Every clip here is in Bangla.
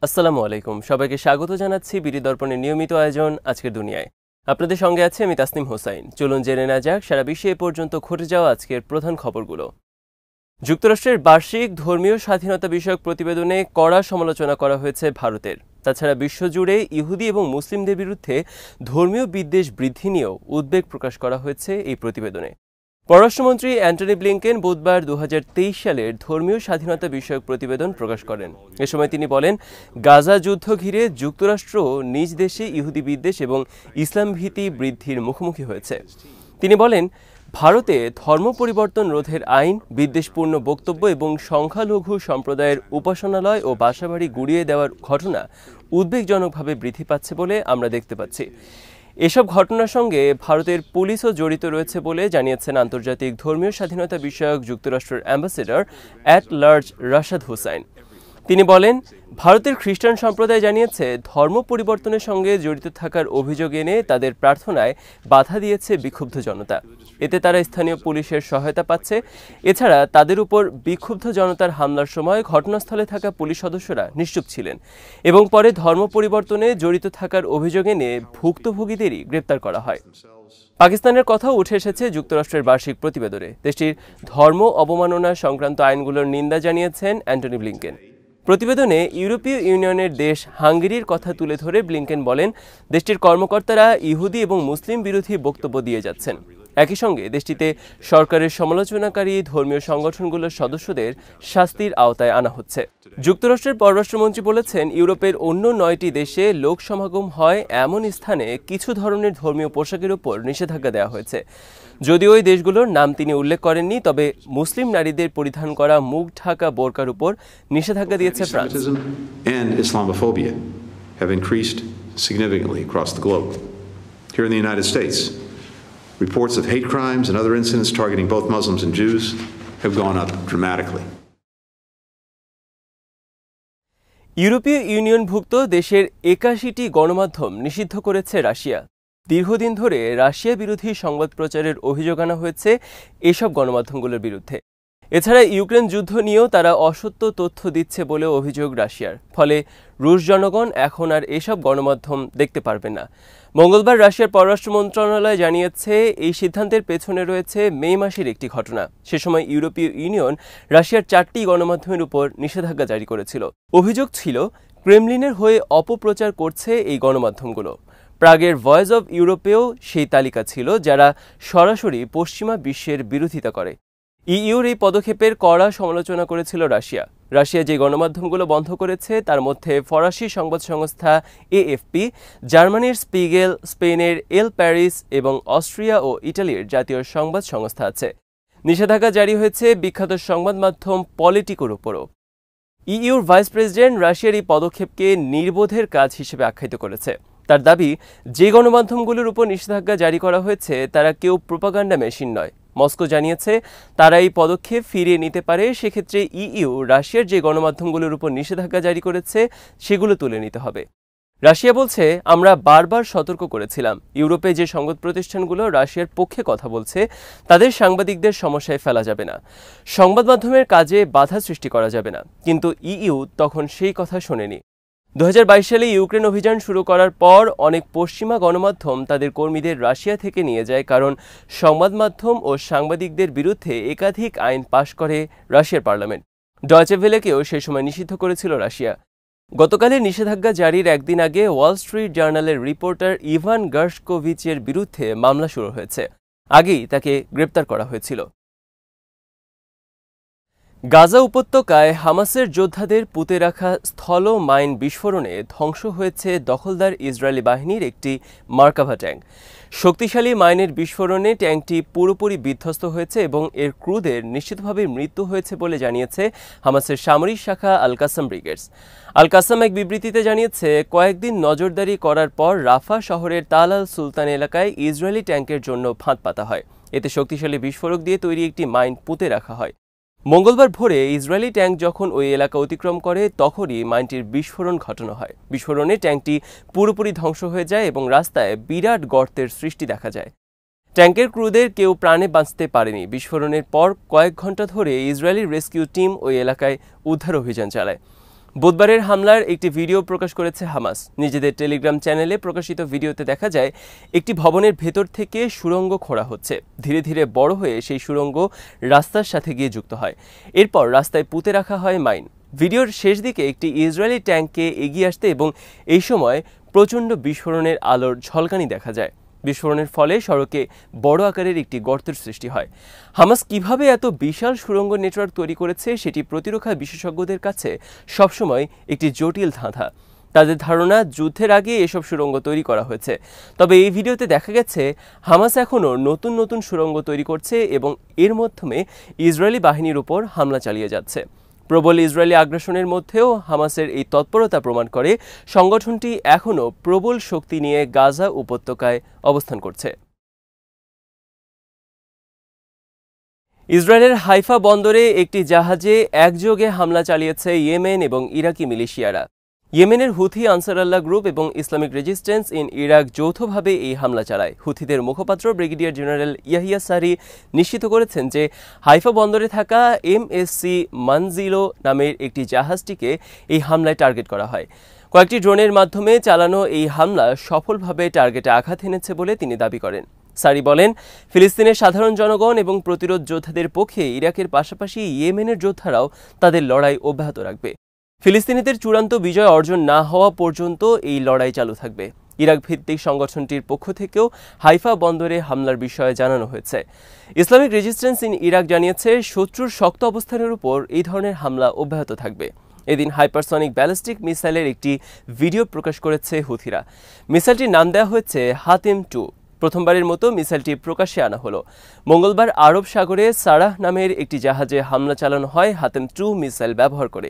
আসসালামু আলাইকুম, সবাইকে স্বাগত জানাচ্ছি বিডি দর্পণের নিয়মিত আয়োজন আজকের দুনিয়ায়। আপনাদের সঙ্গে আছে আমি তাসনিম হোসাইন। চলুন জেনে নেওয়া যাক সারা বিশ্বে এ পর্যন্ত ঘটে যাওয়া আজকের প্রধান খবরগুলো। যুক্তরাষ্ট্রের বার্ষিক ধর্মীয় স্বাধীনতা বিষয়ক প্রতিবেদনে কড়া সমালোচনা করা হয়েছে ভারতের। তাছাড়া বিশ্বজুড়ে ইহুদি এবং মুসলিমদের বিরুদ্ধে ধর্মীয় বিদ্বেষ বৃদ্ধি নিয়েও উদ্বেগ প্রকাশ করা হয়েছে এই প্রতিবেদনে। পররাষ্ট্রমন্ত্রী অ্যান্টনি ব্লিংকেন বুধবার 2023 সালের ধর্মীয় স্বাধীনতা বিষয়ক প্রতিবেদন প্রকাশ করেন। এ সময় তিনি বলেন, গাজা যুদ্ধ ঘিরে যুক্তরাষ্ট্র নিজ দেশে ইহুদি বিদ্বেষ এবং ইসলাম ভীতি বৃদ্ধির মুখোমুখি হয়েছে। তিনি বলেন, ভারতে ধর্ম পরিবর্তন রোধের আইন, বিদ্বেষপূর্ণ বক্তব্য এবং সংখ্যালঘু সম্প্রদায়ের উপাসনালয় ও বাসাবাড়ি গুড়িয়ে দেওয়ার ঘটনা উদ্বেগজনকভাবে বৃদ্ধি পাচ্ছে বলে আমরা দেখতে পাচ্ছি। এসব ঘটনার সঙ্গে ভারতের পুলিশও জড়িত রয়েছে বলে জানিয়েছেন আন্তর্জাতিক ধর্মীয় স্বাধীনতা বিষয়ক যুক্তরাষ্ট্রের ambassador at large Rashad Hussain. তিনি বলেন, ভারতের খ্রিস্টান সম্প্রদায় জানিয়েছে ধর্ম পরিবর্তনের সঙ্গে জড়িত থাকার অভিযোগ এনে তাদের প্রার্থনায় বাধা দিয়েছে বিক্ষুব্ধ জনতা। এতে তারা স্থানীয় পুলিশের সহায়তা পাচ্ছে। এছাড়া তাদের উপর বিক্ষুব্ধ জনতার হামলার সময় ঘটনাস্থলে থাকা পুলিশ সদস্যরা নিশ্চুপ ছিলেন এবং পরে ধর্ম পরিবর্তনে জড়িত থাকার অভিযোগ এনে ভুক্তভোগীদেরই গ্রেপ্তার করা হয়। পাকিস্তানের কথাও উঠে এসেছে যুক্তরাষ্ট্রের বার্ষিক প্রতিবেদনে। দেশটির ধর্ম অবমাননা সংক্রান্ত আইনগুলোর নিন্দা জানিয়েছেন অ্যান্টনি ব্লিংকেন। প্রতিবেদনে ইউরোপীয় ইউনিয়নের দেশ হাঙ্গেরির কথা তুলে ধরে ব্লিংকেন বলেন, দেশটির কর্মকর্তারা ইহুদি এবং মুসলিম বিরোধী বক্তব্য দিয়ে যাচ্ছেন। একই সঙ্গে দেশটিতে সরকারের সমালোচনাকারী ধর্মীয় সংগঠনগুলোর সদস্যদের শাস্তির আওতায় আনা হচ্ছে। যুক্তরাষ্ট্রের পররাষ্ট্রমন্ত্রী বলেছেন, ইউরোপের অন্য 9টি দেশে লোক সমাগম হয় এমন স্থানে কিছু ধরনের ধর্মীয় পোশাকের উপর নিষেধাজ্ঞা দেওয়া হয়েছে। যদিও ওই দেশগুলোর নাম তিনি উল্লেখ করেননি, তবে মুসলিম নারীদের পরিধান করা মুখ ঢাকা বোরকার উপর নিষেধাজ্ঞা দিয়েছে France. And Islamophobia have increased significantly across the globe. Here in the United States, reports of hate crimes and other incidents targeting both Muslims and Jews have gone up dramatically. ইউরোপীয় ইউনিয়নভুক্ত দেশের 81টি গণমাধ্যম নিষিদ্ধ করেছে রাশিয়া। দীর্ঘদিন ধরে রাশিয়া বিরোধী সংবাদ প্রচারের অভিযোগ আনা হয়েছে এসব গণমাধ্যমগুলোর বিরুদ্ধে। এছাড়া ইউক্রেন যুদ্ধ নিয়েও তারা অসত্য তথ্য দিচ্ছে বলে অভিযোগ রাশিয়ার। ফলে রুশ জনগণ এখন আর এসব গণমাধ্যম দেখতে পারবে না। মঙ্গলবার রাশিয়ার পররাষ্ট্র মন্ত্রণালয় জানিয়েছে, এই সিদ্ধান্তের পেছনে রয়েছে মে মাসের একটি ঘটনা। সে সময় ইউরোপীয় ইউনিয়ন রাশিয়ার 4টি গণমাধ্যমের উপর নিষেধাজ্ঞা জারি করেছিল। অভিযোগ ছিল, ক্রেমলিনের হয়ে অপপ্রচার করছে এই গণমাধ্যমগুলো। প্রাগের ভয়েস অব ইউরোপেও সেই তালিকা ছিল, যারা সরাসরি পশ্চিমা বিশ্বের বিরোধিতা করে। ইইউর এই পদক্ষেপের কড়া সমালোচনা করেছিল রাশিয়া। রাশিয়া যে গণমাধ্যমগুলো বন্ধ করেছে তার মধ্যে ফরাসি সংবাদ সংস্থা এএফপি, জার্মানির স্পিগেল, স্পেনের এল প্যারিস এবং অস্ট্রিয়া ও ইটালির জাতীয় সংবাদ সংস্থা আছে। নিষেধাজ্ঞা জারি হয়েছে বিখ্যাত সংবাদ মাধ্যম পলিটিকোর উপরও। ইইউর ভাইস প্রেসিডেন্ট রাশিয়ার এই পদক্ষেপকে নির্বোধের কাজ হিসেবে আখ্যায়িত করেছে। তার দাবি, যে গণমাধ্যমগুলোর উপর নিষেধাজ্ঞা জারি করা হয়েছে তারা কেউ প্রোপাগান্ডা মেশিন নয়। মস্কো জানিয়েছে তারা এই পদক্ষেপ ফিরিয়ে নিতে পারে। সেক্ষেত্রে ইইউ রাশিয়ার যে গণমাধ্যমগুলোর উপর নিষেধাজ্ঞা জারি করেছে সেগুলো তুলে নিতে হবে। রাশিয়া বলছে, আমরা বারবার সতর্ক করেছিলাম, ইউরোপে যে সংবাদ প্রতিষ্ঠানগুলো রাশিয়ার পক্ষে কথা বলছে তাদের সাংবাদিকদের সমস্যায় ফেলা যাবে না, সংবাদ মাধ্যমের কাজে বাধা সৃষ্টি করা যাবে না। কিন্তু ইইউ তখন সেই কথা শোনেনি। 2022 সালে ইউক্রেন অভিযান শুরু করার পর অনেক পশ্চিমা গণমাধ্যম তাদের কর্মীদের রাশিয়া থেকে নিয়ে যায়, কারণ সংবাদ মাধ্যম ও সাংবাদিকদের বিরুদ্ধে একাধিক আইন পাশ করে রাশিয়ার পার্লামেন্ট। ডয়চে ভেলেকেও সেই সময় নিষিদ্ধ করেছিল রাশিয়া। গতকালের নিষেধাজ্ঞা জারির একদিন আগে ওয়াল স্ট্রিট জার্নালের রিপোর্টার ইভান গার্শকোভিচের বিরুদ্ধে মামলা শুরু হয়েছে। আগেই তাকে গ্রেপ্তার করা হয়েছিল। গাজা উপত্যকায় হামাসের যোদ্ধাদের পুঁতে রাখা স্থল মাইন বিস্ফোরণে ধ্বংস হয়েছে দখলদার ইসরায়েলি বাহিনীর একটি মার্কাভা ট্যাঙ্ক। শক্তিশালী মাইনের বিস্ফোরণে ট্যাঙ্কটি পুরোপুরি বিধ্বস্ত হয়েছে এবং এর ক্রুদের নিশ্চিতভাবে মৃত্যু হয়েছে বলে জানিয়েছে হামাসের সামরিক শাখা আল কাসাম ব্রিগেডস। আল কাসাম এক বিবৃতিতে জানিয়েছে, কয়েকদিন নজরদারি করার পর রাফা শহরের তাল আল সুলতান এলাকায় ইসরায়েলি ট্যাঙ্কের জন্য ফাঁদ পাতা হয়। এতে শক্তিশালী বিস্ফোরক দিয়ে তৈরি একটি মাইন পুঁতে রাখা হয়। মঙ্গলবার ভোরে ইসরায়েলি ট্যাঙ্ক যখন ওই এলাকা অতিক্রম করে তখনই মাইনটির বিস্ফোরণ ঘটানো হয়। বিস্ফোরণে ট্যাঙ্কটি পুরোপুরি ধ্বংস হয়ে যায় এবং রাস্তায় বিরাট গর্তের সৃষ্টি দেখা যায়। ট্যাঙ্কের ক্রুদের কেউ প্রাণে বাঁচতে পারেনি। বিস্ফোরণের পর কয়েক ঘন্টা ধরে ইসরায়েলি রেস্কিউ টিম ওই এলাকায় উদ্ধার অভিযান চালায়। বুধবারের হামলার একটি ভিডিও প্রকাশ করেছে হামাস। নিজেদের টেলিগ্রাম চ্যানেলে প্রকাশিত ভিডিওতে দেখা যায় একটি ভবনের ভেতর থেকে সুড়ঙ্গ খোঁড়া হচ্ছে। ধীরে ধীরে বড় হয়ে সেই সুড়ঙ্গ রাস্তার সাথে গিয়ে যুক্ত হয়। এরপর রাস্তায় পুঁতে রাখা হয় মাইন। ভিডিওর শেষ দিকে একটি ইসরায়েলি ট্যাঙ্ককে এগিয়ে আসতে এবং এই সময় প্রচণ্ড বিস্ফোরণের আলোর ঝলকানি দেখা যায়। বিস্ফোরণের ফলে সড়কে বড় আকারের একটি গর্তের সৃষ্টি হয়। হামাস কিভাবে এত বিশাল সুড়ঙ্গ নেটওয়ার্ক তৈরি করেছে সেটি প্রতিরক্ষা বিশেষজ্ঞদের কাছে সবসময় একটি জটিল ধাঁধা। তাদের ধারণা যুদ্ধের আগে এসব সুড়ঙ্গ তৈরি করা হয়েছে। তবে এই ভিডিওতে দেখা গেছে হামাস এখনও নতুন নতুন সুড়ঙ্গ তৈরি করছে এবং এর মাধ্যমে ইসরায়েলি বাহিনীর উপর হামলা চালিয়ে যাচ্ছে। প্রবল ইসরায়েলি আগ্রাসনের মধ্যেও হামাসের এই তৎপরতা প্রমাণ করে সংগঠনটি এখনও প্রবল শক্তি নিয়ে গাজা উপত্যকায় অবস্থান করছে। ইসরায়েলের হাইফা বন্দরে একটি জাহাজে একযোগে হামলা চালিয়েছে ইয়েমেন এবং ইরাকি মিলিশিয়ারা। ইয়েমেনের হুথি আনসার আল্লাহ গ্রুপ এবং ইসলামিক রেজিস্ট্যান্স ইন ইরাক যৌথভাবে এই হামলা চালায়। হুথিদের মুখপাত্র ব্রিগেডিয়ার জেনারেল ইয়াহিয়া সারি নিশ্চিত করেছেন যে হাইফা বন্দরে থাকা MSC মানজিলো নামের একটি জাহাজটিকে এই হামলায় টার্গেট করা হয়। কয়েকটি ড্রোনের মাধ্যমে চালানো এই হামলা সফলভাবে টার্গেটে আঘাত এনেছে বলে তিনি দাবি করেন। সারি বলেন, ফিলিস্তিনের সাধারণ জনগণ এবং প্রতিরোধ যোদ্ধাদের পক্ষে ইরাকের পাশাপাশি ইয়েমেনের যোদ্ধারাও তাদের লড়াই অব্যাহত রাখবে। ফিলিস্তিনিদের চূড়ান্ত বিজয় অর্জন না হওয়া পর্যন্ত এই লড়াই চালু থাকবে। ইরাক ভিত্তিক সংগঠনটির পক্ষ থেকেও হাইফা বন্দরে হামলার বিষয়ে জানানো হয়েছে। ইসলামিক রেজিস্ট্যান্স ইন ইরাক জানিয়েছে শত্রুর শক্ত অবস্থানের উপর এই ধরনের হামলা অব্যাহত থাকবে। এদিন হাইপারসনিক ব্যালিস্টিক মিসাইলের একটি ভিডিও প্রকাশ করেছে হুথিরা। মিসাইলটির নাম দেওয়া হয়েছে হাতিম 2। প্রথমবারের মতো মিসাইলটি প্রকাশ্যে আনা হলো। মঙ্গলবার আরব সাগরে সারাহ নামের একটি জাহাজে হামলা চালানো হয় হাতিম 2 মিসাইল ব্যবহার করে।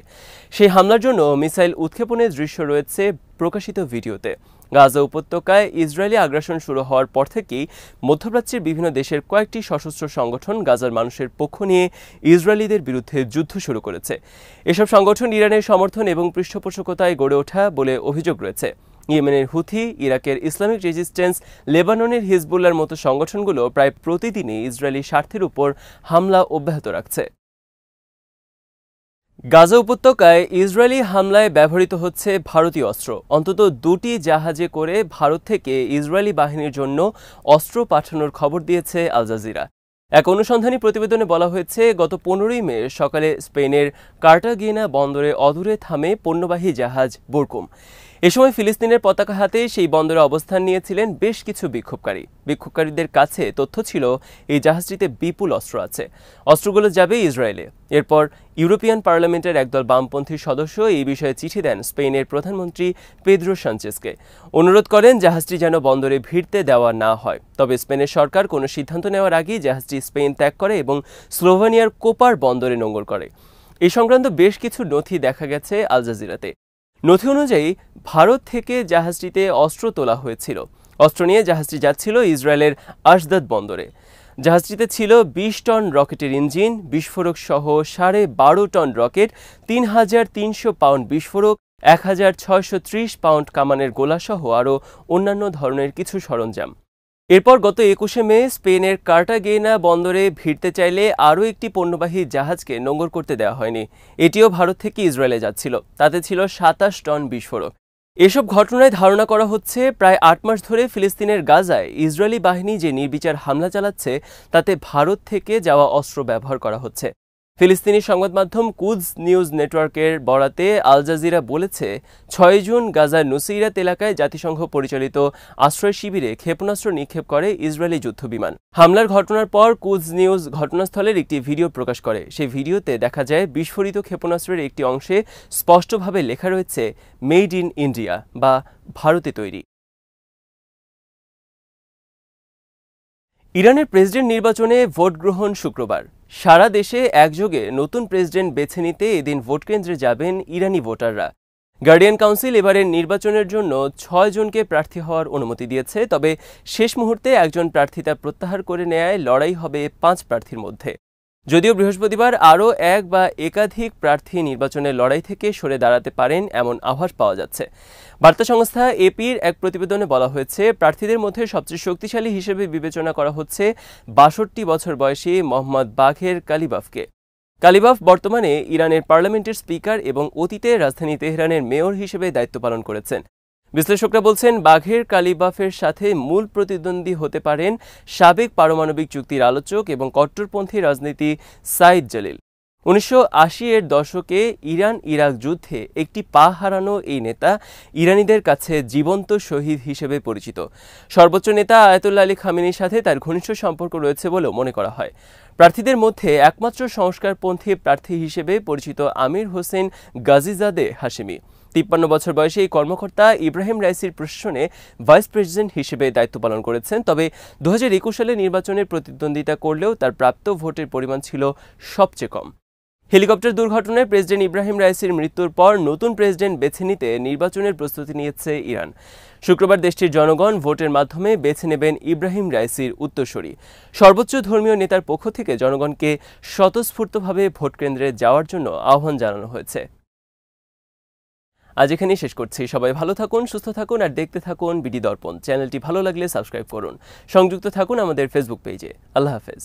সেই হামলার জন্য মিসাইল উৎক্ষেপণের দৃশ্য রয়েছে প্রকাশিত ভিডিওতে। গাজা উপত্যকায় ইসরায়েলি আগ্রাসন শুরু হওয়ার পর থেকেই মধ্যপ্রাচ্যের বিভিন্ন দেশের কয়েকটি সশস্ত্র সংগঠন গাজার মানুষের পক্ষ নিয়ে ইসরায়েলিদের বিরুদ্ধে যুদ্ধ শুরু করেছে। এসব সংগঠন ইরানের সমর্থন এবং পৃষ্ঠপোষকতায় গড়ে ওঠা বলে অভিযোগ রয়েছে। ইয়েমেনের হুথি, ইরাকের ইসলামিক রেজিস্ট্যান্স, লেবাননের হিজবুল্লাহর মতো সংগঠনগুলো প্রায় প্রতিদিনই ইসরায়েলি স্বার্থের উপর হামলা অব্যাহত রাখছে। গাজা উপত্যকায় ইসরায়েলি হামলায় ব্যবহৃত হচ্ছে ভারতীয় অস্ত্র। অন্তত 2টি জাহাজে করে ভারত থেকে ইসরায়েলি বাহিনীর জন্য অস্ত্র পাঠানোর খবর দিয়েছে আল জাজিরা। এক অনুসন্ধানী প্রতিবেদনে বলা হয়েছে, গত 15ই মে সকালে স্পেনের কার্টাগেনা বন্দরে অদূরে থামে পণ্যবাহী জাহাজ বুরকুম। এ সময় ফিলিস্তিনের পতাকা হাতে সেই বন্দরে অবস্থান নিয়েছিলেন বেশ কিছু বিক্ষোভকারী। বিক্ষোভকারীদের কাছে তথ্য ছিল এই জাহাজটিতে বিপুল অস্ত্র আছে। অস্ত্রগুলো যাবে ইসরায়েলে। এরপর ইউরোপিয়ান পার্লামেন্টের একদল বামপন্থী সদস্য এই বিষয়ে চিঠি দেন স্পেনের প্রধানমন্ত্রী পেদ্রো সানচেজকে। অনুরোধ করেন জাহাজটি যেন বন্দরে ভিড়তে দেওয়া না হয়। তবে স্পেনের সরকার কোনো সিদ্ধান্ত নেওয়ার আগেই জাহাজটি স্পেন ত্যাগ করে এবং স্লোভেনিয়ার কোপার বন্দরে নোঙর করে। এই সংক্রান্ত বেশ কিছু নথি দেখা গেছে আল জাজিরাতে। নথি অনুযায়ী ভারত থেকে জাহাজটিতে অস্ত্র তোলা হয়েছিল। অস্ত্র নিয়ে জাহাজটি যাচ্ছিল ইসরায়েলের আশদাদ বন্দরে। জাহাজটিতে ছিল 20 টন রকেটের ইঞ্জিন, বিস্ফোরক সহ 12.5 টন রকেট, 3,300 পাউন্ড বিস্ফোরক, 1,630 পাউন্ড কামানের গোলাসহ আরও অন্যান্য ধরনের কিছু সরঞ্জাম। এরপর গত 21শে মে স্পেনের কার্টাগেনা বন্দরে ভিড়তে চাইলে আরও একটি পণ্যবাহী জাহাজকে নোঙর করতে দেওয়া হয়নি। এটিও ভারত থেকে ইসরায়েলে যাচ্ছিল। তাতে ছিল 27 টন বিস্ফোরক। এসব ঘটনায় ধারণা করা হচ্ছে প্রায় 8 মাস ধরে ফিলিস্তিনের গাজায় ইসরায়েলি বাহিনী যে নির্বিচার হামলা চালাচ্ছে তাতে ভারত থেকে যাওয়া অস্ত্র ব্যবহার করা হচ্ছে। ফিলিস্তিনি সংবাদ মাধ্যম কুদস নিউজ নেটওয়ার্কের বরাতে আল জাজিরা বলেছে, 6 জুন গাজার নুসইরাত এলাকায় জাতিসংঘ পরিচালিত আশ্রয় শিবিরে ক্ষেপণাস্ত্র নিক্ষেপ করে ইসরায়েলি যুদ্ধবিমান। হামলার ঘটনার পর কুদস নিউজ ঘটনাস্থলের একটি ভিডিও প্রকাশ করে। সেই ভিডিওতে দেখা যায় বিস্ফোরিত ক্ষেপণাস্ত্রের একটি অংশে স্পষ্টভাবে লেখা রয়েছে মেড ইন ইন্ডিয়া বা ভারতে তৈরি। ইরানের প্রেসিডেন্ট নির্বাচনে ভোট গ্রহণ শুক্রবার। সারা দেশে একযোগে নতুন প্রেসিডেন্ট বেছে নিতে এদিন ভোটকেন্দ্রে যাবেন ইরানি ভোটাররা। গার্ডিয়ান কাউন্সিল এবারের নির্বাচনের জন্য 6 জনকে প্রার্থী হওয়ার অনুমতি দিয়েছে। তবে শেষ মুহূর্তে একজন প্রার্থিতা প্রত্যাহার করে নেয়ায় লড়াই হবে 5 প্রার্থীর মধ্যে। যদিও বৃহস্পতিবার আরও এক বা একাধিক প্রার্থী নির্বাচনের লড়াই থেকে সরে দাঁড়াতে পারেন এমন আভাস পাওয়া যাচ্ছে। বার্তা সংস্থা এপির এক প্রতিবেদনে বলা হয়েছে, প্রার্থীদের মধ্যে সবচেয়ে শক্তিশালী হিসেবে বিবেচনা করা হচ্ছে 62 বছর বয়সী মোহাম্মদ বাঘের কালিবাফকে। কালিবাফ বর্তমানে ইরানের পার্লামেন্টের স্পিকার এবং অতীতে রাজধানী তেহরানের মেয়র হিসেবে দায়িত্ব পালন করেছেন। বিশ্লেষকরা বলছেন, বাঘের কালিবাফের সাথে মূল প্রতিদ্বন্দ্বী হতে পারেন সাবেক পারমাণবিক চুক্তির আলোচক এবং কট্টরপন্থী রাজনীতি সাইদ জালিল। 1980-এর দশকে ইরান ইরাক যুদ্ধে একটি পা হারানো এই নেতা ইরানিদের কাছে জীবন্ত শহীদ হিসেবে পরিচিত। সর্বোচ্চ নেতা আয়াতুল্লাহ আলী খামেনির সাথে তার ঘনিষ্ঠ সম্পর্ক রয়েছে বলেও মনে করা হয়। প্রার্থীদের মধ্যে একমাত্র সংস্কারপন্থী প্রার্থী হিসেবে পরিচিত আমির হোসেন গাজীজাদে হাশেমি। 53 বছর বয়সী এই কর্মকর্তা ইব্রাহিম রাইসির প্রশাসনে ভাইস প্রেসিডেন্ট হিসেবে দায়িত্ব পালন করেছেন। তবে 2021 সালে নির্বাচনের প্রতিদ্বন্দ্বিতা করলেও তার প্রাপ্ত ভোটের পরিমাণ ছিল সবচেয়ে কম। হেলিকপ্টার দুর্ঘটনায় প্রেসিডেন্ট ইব্রাহিম রাইসির মৃত্যুর পর নতুন প্রেসিডেন্ট বেছে নিতে নির্বাচনের প্রস্তুতি নিয়েছে ইরান। শুক্রবার দেশটির জনগণ ভোটের মাধ্যমে বেছে নেবেন ইব্রাহিম রাইসির উত্তরসূরি। সর্বোচ্চ ধর্মীয় নেতার পক্ষ থেকে জনগণকে স্বতঃস্ফূর্তভাবে ভোটকেন্দ্রে যাওয়ার জন্য আহ্বান জানানো হয়েছে। আজ এখানেই শেষ করছি। সবাই ভালো থাকুন, সুস্থ থাকুন আর দেখতে থাকুন বিডি দর্পণ। চ্যানেলটি ভালো লাগলে সাবস্ক্রাইব করুন। সংযুক্ত থাকুন আমাদের ফেসবুক পেজে। আল্লাহ হাফেজ।